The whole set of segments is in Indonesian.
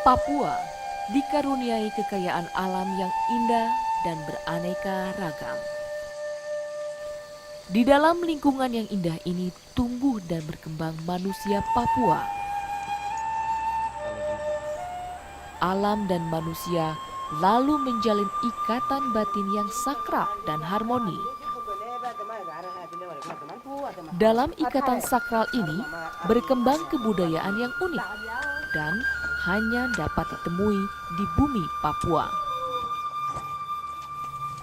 Papua dikaruniai kekayaan alam yang indah dan beraneka ragam. Di dalam lingkungan yang indah ini tumbuh dan berkembang manusia Papua. Alam dan manusia lalu menjalin ikatan batin yang sakral dan harmoni. Dalam ikatan sakral ini berkembang kebudayaan yang unik dan hanya dapat ditemui di bumi Papua.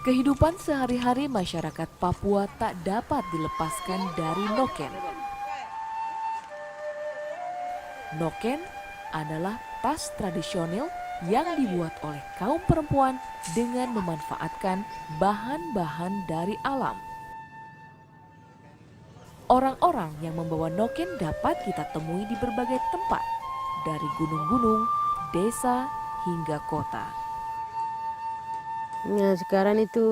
Kehidupan sehari-hari masyarakat Papua tak dapat dilepaskan dari noken. Noken adalah tas tradisional yang dibuat oleh kaum perempuan dengan memanfaatkan bahan-bahan dari alam. Orang-orang yang membawa noken dapat kita temui di berbagai tempat, dari gunung-gunung, desa, hingga kota. Ya, sekarang itu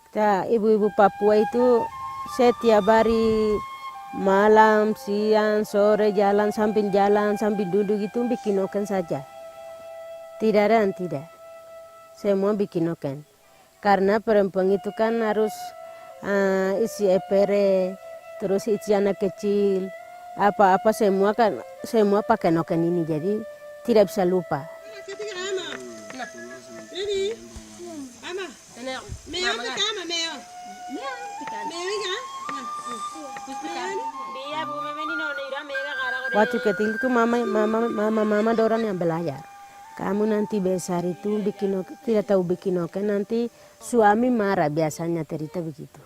kita ibu-ibu Papua itu setiap hari malam, siang, sore jalan sambil duduk itu bikin noken saja. Tidak ada yang tidak. Semua bikin noken. Karena perempuan itu kan harus isi epere, terus isi anak kecil, apa-apa semua kan semua pakai noken ini, jadi tidak bisa lupa. Waktu kecil itu mama dorang yang belajar. Kamu nanti besar itu bikin noken, tidak tahu bikin noken, nanti suami marah, biasanya cerita begitu.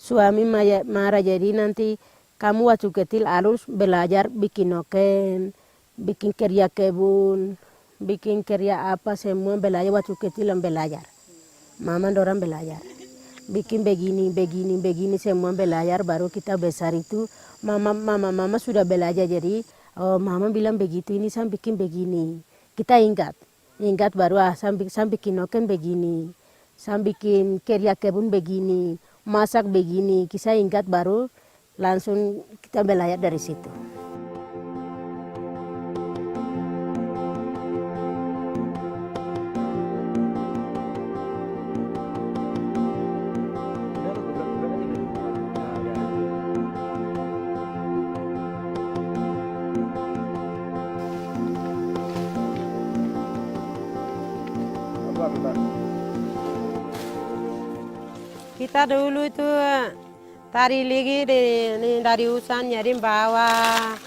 Suami marah, jadi nanti kamu waktu kecil harus belajar bikin noken, bikin kerja kebun, bikin kerja apa semua belajar waktu kecil yang belajar. Mama dorang belajar. Bikin begini semua belajar, baru kita besar itu mama sudah belajar, jadi mama bilang begitu, ini saya bikin begini. Kita ingat baru saya bikin noken begini, saya bikin kerja kebun begini, masak begini, kita ingat baru langsung kita belajar dari situ. Kita dulu itu tari lagi dari hutan nyari bawah,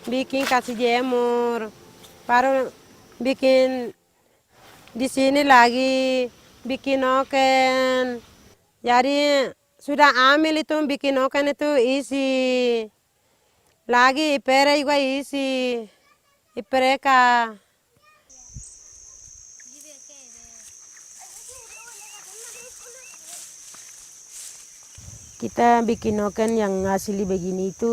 bikin kasih jemur, baru bikin di sini lagi bikin noken. Jadi sudah ambil itu bikin noken itu isi, lagi ipere juga isi, ipereka. Kita bikin noken yang asli begini itu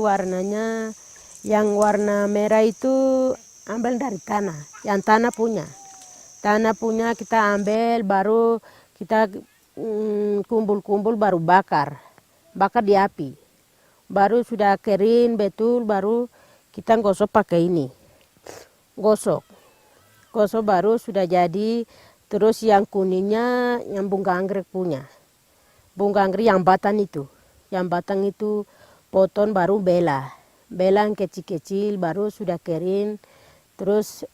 warnanya, yang warna merah itu ambil dari tanah, yang tanah punya. Tanah punya kita ambil, baru kita kumpul-kumpul baru bakar di api. Baru sudah kering betul, baru kita gosok pakai ini. Gosok baru sudah jadi, terus yang kuningnya yang bunga anggrek punya. Bunga anggrek yang batang itu potong baru bela yang kecil-kecil, baru sudah kering, terus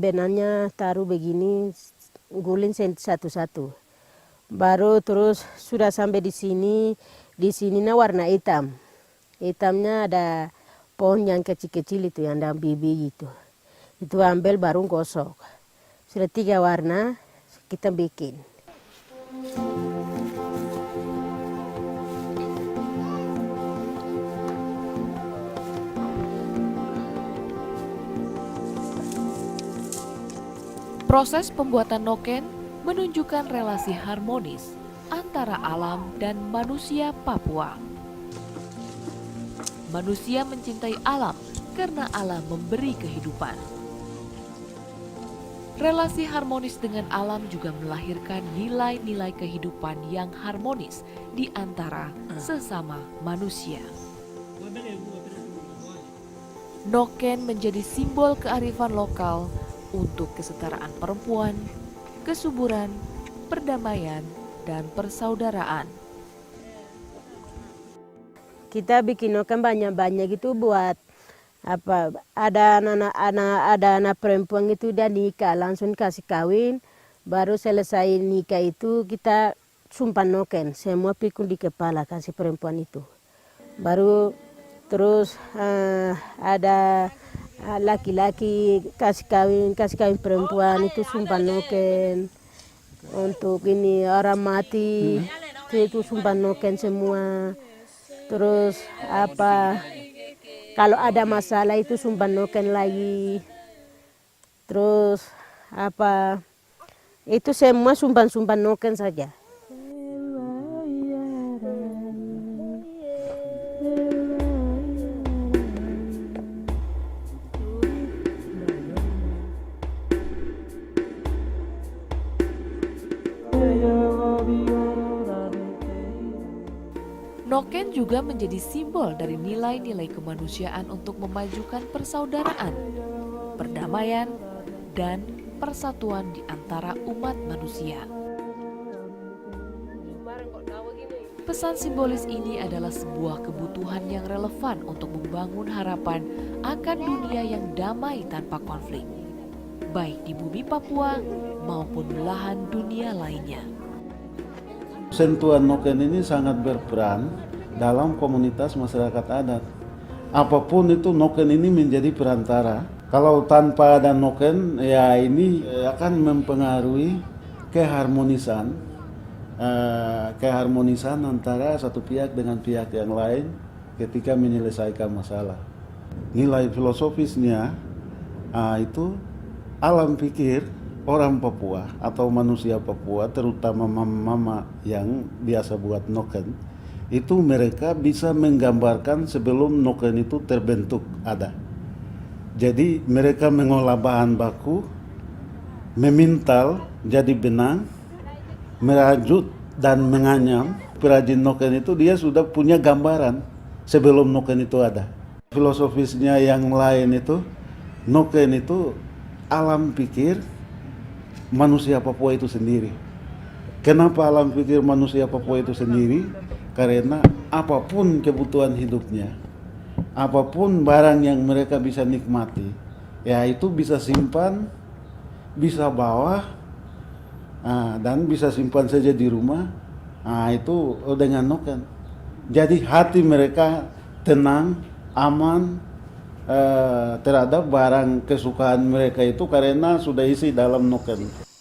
benangnya taruh begini, guling satu-satu, baru terus sudah sampai di sini warna hitam, Hitamnya ada pohon yang kecil-kecil itu yang ada biji itu. Itu ambil baru gosok. Sudah 3 warna kita bikin. Proses pembuatan noken menunjukkan relasi harmonis antara alam dan manusia Papua. Manusia mencintai alam karena alam memberi kehidupan. Relasi harmonis dengan alam juga melahirkan nilai-nilai kehidupan yang harmonis di antara sesama manusia. Noken menjadi simbol kearifan lokal untuk kesetaraan perempuan, kesuburan, perdamaian, dan persaudaraan. Kita bikin noken banyak-banyak gitu buat apa, ada anak perempuan itu dia nikah langsung kasih kawin, baru selesai nikah itu kita sumpah noken semua pikul di kepala kasih perempuan itu. Baru terus ada laki-laki kasih kawin perempuan itu sumpah noken. Untuk ini orang mati itu sumpah noken semua. Terus apa, kalau ada masalah itu sumpah noken lagi. Terus apa, itu semua sumpah noken saja. Noken juga menjadi simbol dari nilai-nilai kemanusiaan untuk memajukan persaudaraan, perdamaian, dan persatuan di antara umat manusia. Pesan simbolis ini adalah sebuah kebutuhan yang relevan untuk membangun harapan akan dunia yang damai tanpa konflik, baik di bumi Papua maupun belahan dunia lainnya. Sentuhan noken ini sangat berperan dalam komunitas masyarakat adat. Apapun itu noken ini menjadi perantara. Kalau tanpa ada noken, ya ini akan mempengaruhi keharmonisan antara satu pihak dengan pihak yang lain ketika menyelesaikan masalah. Nilai filosofisnya itu alam pikir orang Papua atau manusia Papua, terutama mama-mama yang biasa buat noken, itu mereka bisa menggambarkan sebelum noken itu terbentuk ada. Jadi mereka mengolah bahan baku, memintal jadi benang, merajut dan menganyam. Perajin noken itu dia sudah punya gambaran sebelum noken itu ada. Filosofisnya yang lain itu, noken itu alam pikir manusia Papua itu sendiri. Kenapa alam pikir manusia Papua itu sendiri? Karena apapun kebutuhan hidupnya, apapun barang yang mereka bisa nikmati, ya itu bisa simpan, bisa bawa, dan bisa simpan saja di rumah. Itu dengan noken. Jadi hati mereka tenang, aman terhadap barang kesukaan mereka itu karena sudah isi dalam noken.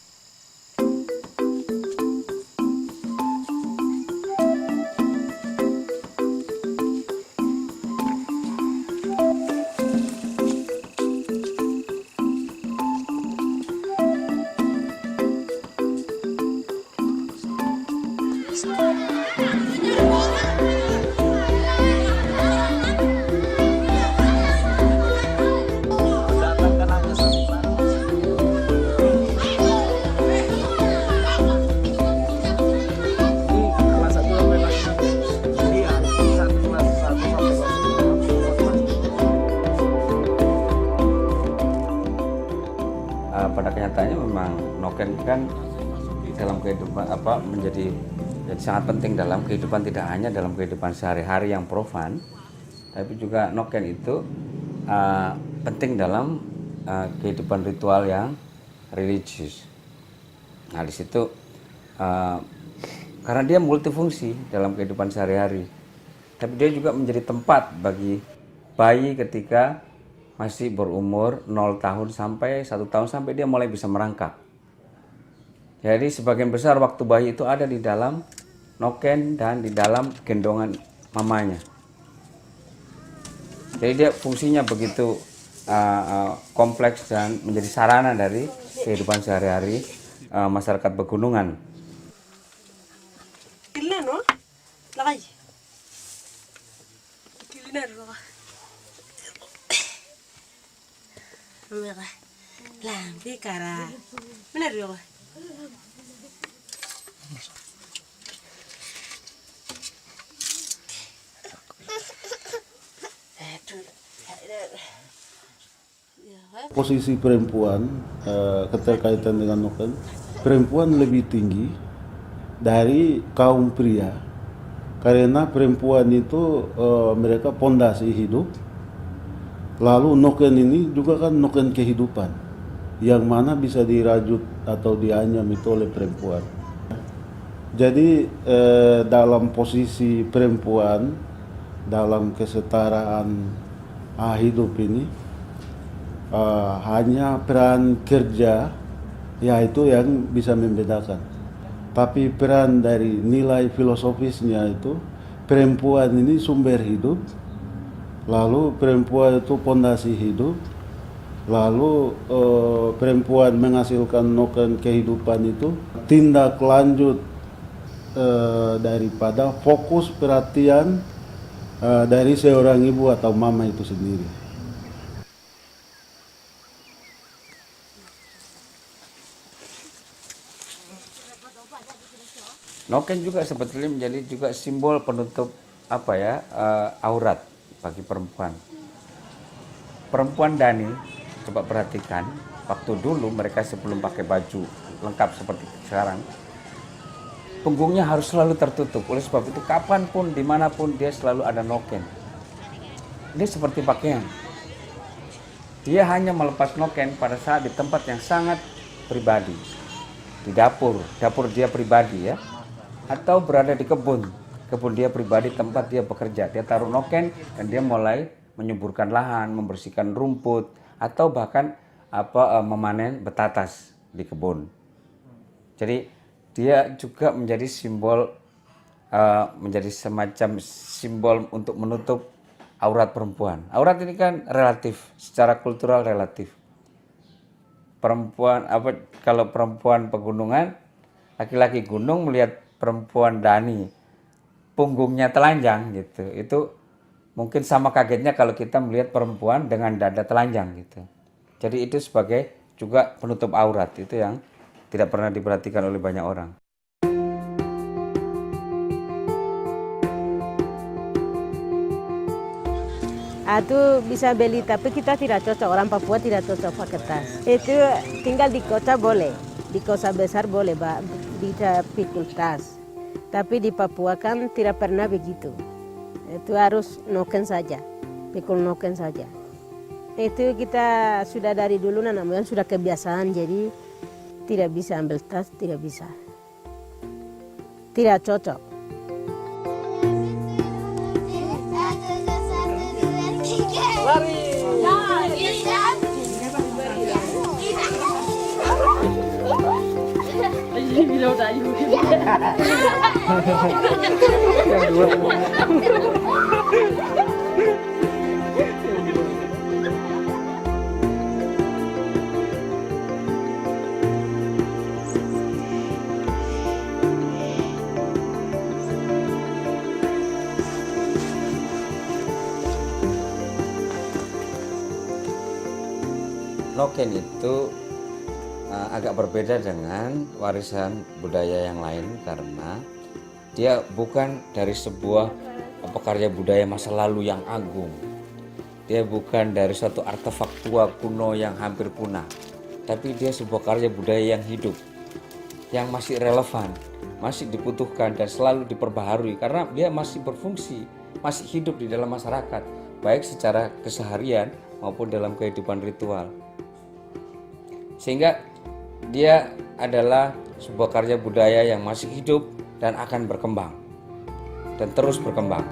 Pada kenyataannya memang noken kan dalam kehidupan menjadi sangat penting dalam kehidupan, tidak hanya dalam kehidupan sehari-hari yang profan, tapi juga noken itu penting dalam kehidupan ritual yang religius. Nah di situ karena dia multifungsi dalam kehidupan sehari-hari. tapi dia juga menjadi tempat bagi bayi ketika masih berumur 0 tahun sampai 1 tahun sampai dia mulai bisa merangkak. Jadi sebagian besar waktu bayi itu ada di dalam noken dan di dalam gendongan mamanya. Jadi dia fungsinya begitu kompleks dan menjadi sarana dari kehidupan sehari-hari masyarakat pegunungan. Posisi perempuan keterkaitan dengan noken, perempuan lebih tinggi dari kaum pria karena perempuan itu mereka pondasi hidup, lalu noken ini juga kan noken kehidupan yang mana bisa dirajut atau dianyam itu oleh perempuan. Jadi dalam posisi perempuan dalam kesetaraan hidup ini hanya peran kerja yaitu yang bisa membedakan. Tapi peran dari nilai filosofisnya itu perempuan ini sumber hidup, lalu perempuan itu pondasi hidup, lalu perempuan menghasilkan noken kehidupan itu tindak lanjut daripada fokus perhatian dari seorang ibu atau mama itu sendiri. Noken juga sebetulnya menjadi juga simbol penutup aurat bagi perempuan. Perempuan Dani, coba perhatikan, waktu dulu mereka sebelum pakai baju lengkap seperti sekarang, punggungnya harus selalu tertutup. Oleh sebab itu kapanpun, dimanapun dia selalu ada noken. Dia seperti pakaian. Dia hanya melepas noken pada saat di tempat yang sangat pribadi, di dapur dia pribadi ya, atau berada di kebun dia pribadi tempat dia bekerja. Dia taruh noken dan dia mulai menyuburkan lahan, membersihkan rumput, atau bahkan memanen betatas di kebun. Jadi dia juga menjadi simbol, menjadi semacam simbol untuk menutup aurat perempuan. Aurat ini kan relatif, secara kultural relatif. Perempuan kalau perempuan pegunungan, laki-laki gunung melihat perempuan Dani punggungnya telanjang gitu, itu mungkin sama kagetnya kalau kita melihat perempuan dengan dada telanjang gitu. Jadi itu sebagai juga penutup aurat, itu yang tidak pernah diperhatikan oleh banyak orang. Itu bisa beli, tapi kita tidak cocok, orang Papua tidak cocok pakai tas. Itu tinggal di kota boleh, di kota besar boleh bisa pikul tas. Tapi di Papua kan tidak pernah begitu. Itu harus noken saja, pikul noken saja. Itu kita sudah dari dulu namanya sudah kebiasaan, jadi tidak bisa ambil tas, tidak bisa. Tidak cocok. Noken itu agak berbeda dengan warisan budaya yang lain karena dia bukan dari sebuah karya budaya masa lalu yang agung. Dia bukan dari suatu artefak tua kuno yang hampir punah, tapi dia sebuah karya budaya yang hidup, yang masih relevan, masih dibutuhkan dan selalu diperbaharui karena dia masih berfungsi, masih hidup di dalam masyarakat, baik secara keseharian maupun dalam kehidupan ritual. Sehingga dia adalah sebuah karya budaya yang masih hidup dan akan berkembang dan terus berkembang.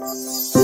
Papua.